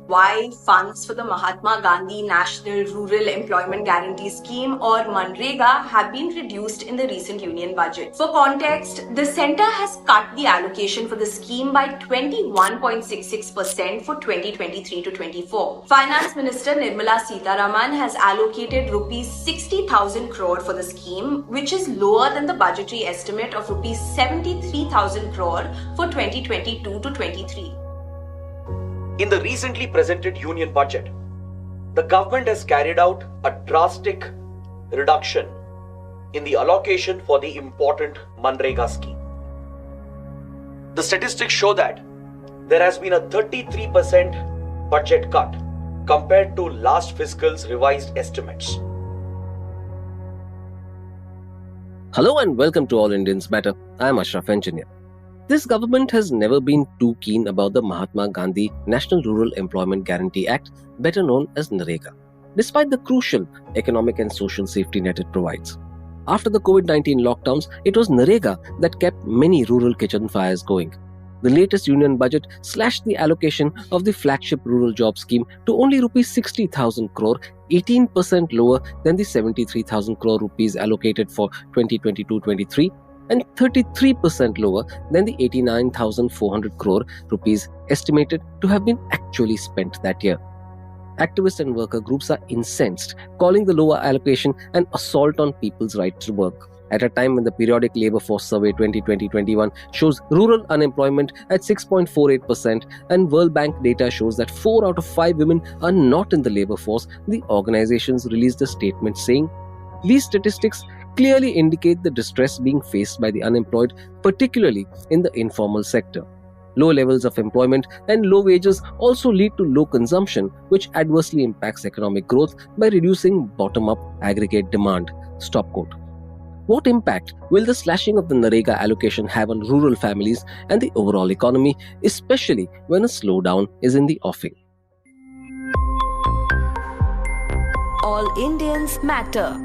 why funds for the Mahatma Gandhi National Rural Employment Guarantee Scheme or NREGA have been reduced in the recent union budget. For context, the centre has cut the allocation for the scheme by 21.66% for 2023 to 24. Finance Minister Nirmala Sitharaman has allocated rupees 60,000 crore for the scheme, which is lower than the budgetary estimate of rupees 73,000 crore for 2022 to 23. In the recently presented union budget, the government has carried out a drastic reduction in the allocation for the important NREGA scheme. The statistics show that there has been a 33% budget cut compared to last fiscal's revised estimates. Hello and welcome to All Indians Matter. I am Ashraf Engineer. This government has never been too keen about the Mahatma Gandhi National Rural Employment Guarantee Act, better known as NREGA, despite the crucial economic and social safety net it provides. After the COVID-19 lockdowns, it was NREGA that kept many rural kitchen fires going. The latest union budget slashed the allocation of the flagship rural job scheme to only rupees 60,000 crore, 18% lower than the 73,000 crore rupees allocated for 2022-23, and 33% lower than the 89,400 crore rupees estimated to have been actually spent that year. Activist and worker groups are incensed, calling the lower allocation an assault on people's right to work. At a time when the periodic Labour Force Survey 2020-21 shows rural unemployment at 6.48% and World Bank data shows that 4 out of 5 women are not in the labour force, the organizations released a statement saying, "These statistics clearly indicate the distress being faced by the unemployed, particularly in the informal sector. Low levels of employment and low wages also lead to low consumption, which adversely impacts economic growth by reducing bottom-up aggregate demand." Stop quote. What impact will the slashing of the NREGA allocation have on rural families and the overall economy, especially when a slowdown is in the offing? All Indians Matter.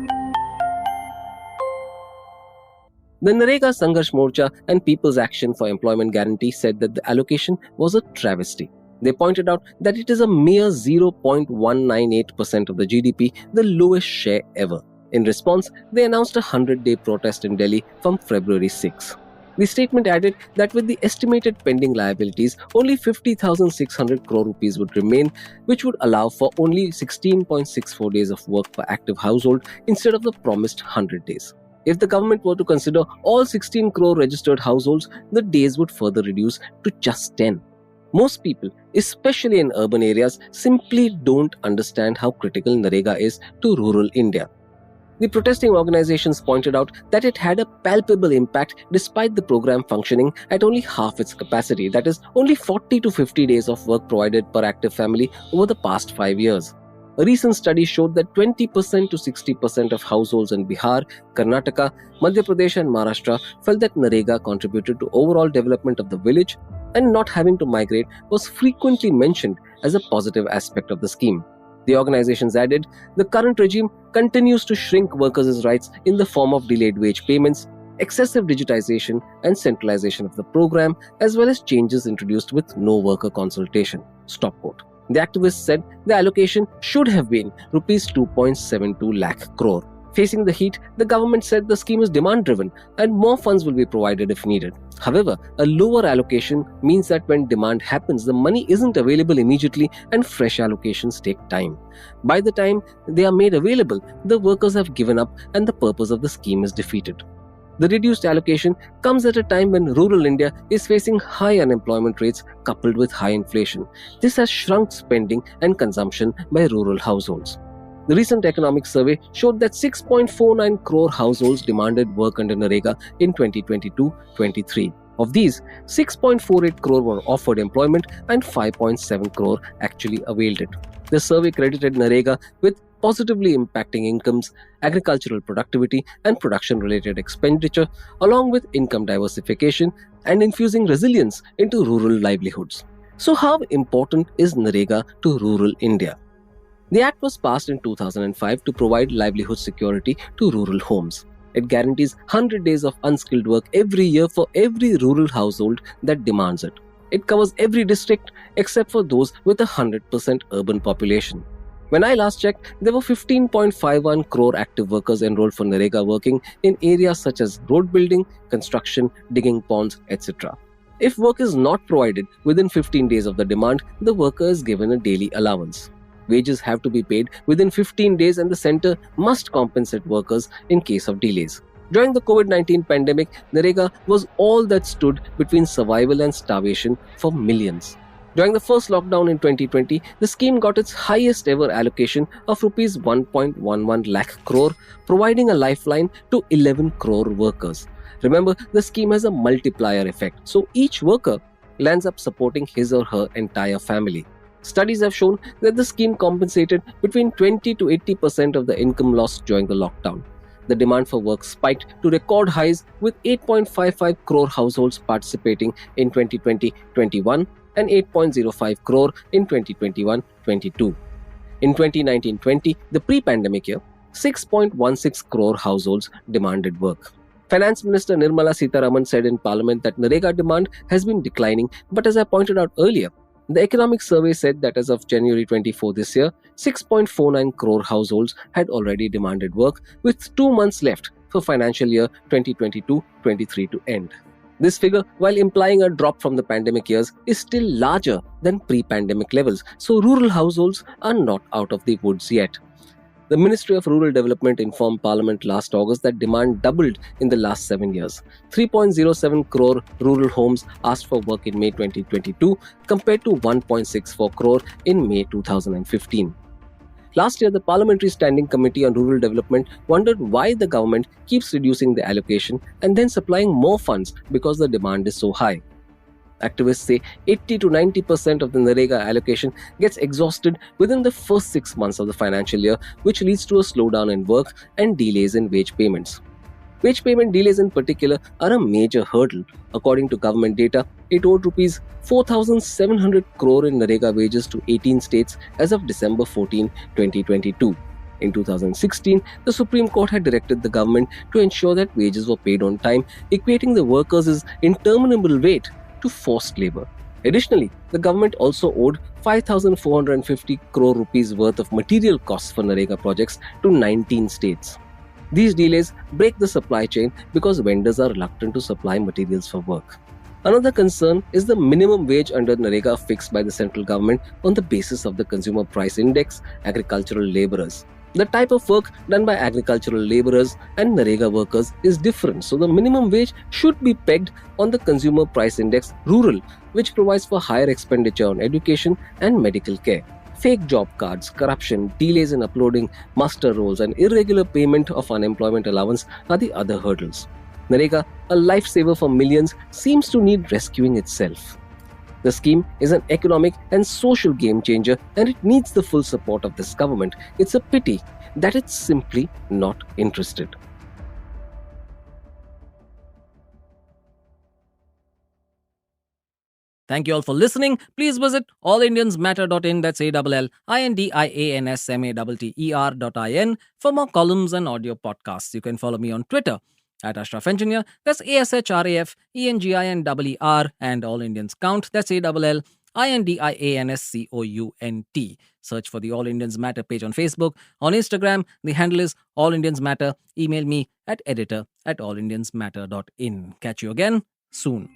The NREGA Sangharsh Morcha and People's Action for Employment Guarantee said that the allocation was a travesty. They pointed out that it is a mere 0.198% of the GDP, the lowest share ever. In response, they announced a 100-day protest in Delhi from February 6. The statement added that with the estimated pending liabilities, only 50,600 crore rupees would remain, which would allow for only 16.64 days of work per active household instead of the promised 100 days. If the government were to consider all 16 crore registered households, the days would further reduce to just 10. Most people, especially in urban areas, simply don't understand how critical NREGA is to rural India. The protesting organizations pointed out that it had a palpable impact despite the program functioning at only half its capacity, that is, only 40 to 50 days of work provided per active family over the past 5 years. A recent study showed that 20% to 60% of households in Bihar, Karnataka, Madhya Pradesh and Maharashtra felt that NREGA contributed to overall development of the village, and not having to migrate was frequently mentioned as a positive aspect of the scheme. The organizations added, the current regime continues to shrink workers' rights in the form of delayed wage payments, excessive digitization and centralization of the program, as well as changes introduced with no worker consultation. Stop quote. The activists said the allocation should have been rupees 2.72 lakh crore. Facing the heat, the government said the scheme is demand-driven and more funds will be provided if needed. However, a lower allocation means that when demand happens, the money isn't available immediately and fresh allocations take time. By the time they are made available, the workers have given up and the purpose of the scheme is defeated. The reduced allocation comes at a time when rural India is facing high unemployment rates coupled with high inflation. This has shrunk spending and consumption by rural households. The recent economic survey showed that 6.49 crore households demanded work under NREGA in 2022-23. Of these, 6.48 crore were offered employment and 5.7 crore actually availed it. The survey credited NREGA with positively impacting incomes, agricultural productivity and production-related expenditure, along with income diversification and infusing resilience into rural livelihoods. So how important is NREGA to rural India? The Act was passed in 2005 to provide livelihood security to rural homes. It guarantees 100 days of unskilled work every year for every rural household that demands it. It covers every district except for those with a 100% urban population. When I last checked, there were 15.51 crore active workers enrolled for NREGA working in areas such as road building, construction, digging ponds, etc. If work is not provided within 15 days of the demand, the worker is given a daily allowance. Wages have to be paid within 15 days and the center must compensate workers in case of delays. During the COVID-19 pandemic, NREGA was all that stood between survival and starvation for millions. During the first lockdown in 2020, the scheme got its highest ever allocation of Rs 1.11 lakh crore, providing a lifeline to 11 crore workers. Remember, the scheme has a multiplier effect, so each worker lands up supporting his or her entire family. Studies have shown that the scheme compensated between 20 to 80% of the income lost during the lockdown. The demand for work spiked to record highs with 8.55 crore households participating in 2020-21 and 8.05 crore in 2021-22. In 2019-20, the pre-pandemic year, 6.16 crore households demanded work. Finance Minister Nirmala Sitharaman said in Parliament that NREGA demand has been declining, but as I pointed out earlier, the economic survey said that as of January 24 this year, 6.49 crore households had already demanded work, with 2 months left for financial year 2022-23 to end. This figure, while implying a drop from the pandemic years, is still larger than pre-pandemic levels, so rural households are not out of the woods yet. The Ministry of Rural Development informed Parliament last August that demand doubled in the last 7 years. 3.07 crore rural homes asked for work in May 2022 compared to 1.64 crore in May 2015. Last year, the Parliamentary Standing Committee on Rural Development wondered why the government keeps reducing the allocation and then supplying more funds because the demand is so high. Activists say 80 to 90% of the NREGA allocation gets exhausted within the first 6 months of the financial year, which leads to a slowdown in work and delays in wage payments. Wage payment delays in particular are a major hurdle. According to government data, it owed Rs 4,700 crore in NREGA wages to 18 states as of December 14, 2022. In 2016, the Supreme Court had directed the government to ensure that wages were paid on time, equating the workers' interminable wait to forced labour. Additionally, the government also owed 5,450 crore rupees worth of material costs for NREGA projects to 19 states. These delays break the supply chain because vendors are reluctant to supply materials for work. Another concern is the minimum wage under NREGA fixed by the central government on the basis of the Consumer Price Index, agricultural labourers. The type of work done by agricultural labourers and NREGA workers is different, so the minimum wage should be pegged on the Consumer Price Index rural, which provides for higher expenditure on education and medical care. Fake job cards, corruption, delays in uploading muster rolls and irregular payment of unemployment allowance are the other hurdles. NREGA, a lifesaver for millions, seems to need rescuing itself. The scheme is an economic and social game changer and it needs the full support of this government. It's a pity that it's simply not interested. Thank you all for listening. Please visit allindiansmatter.in, that's ALLINDIANSMATTER.in for more columns and audio podcasts. You can follow me on Twitter at Ashraf Engineer, that's ASHRAFENGINER, and All Indians Count, that's ALLINDIANSCOUNT. Search for the All Indians Matter page on Facebook. On Instagram, the handle is All Indians Matter. Email me at editor@allindiansmatter.in. Catch you again soon.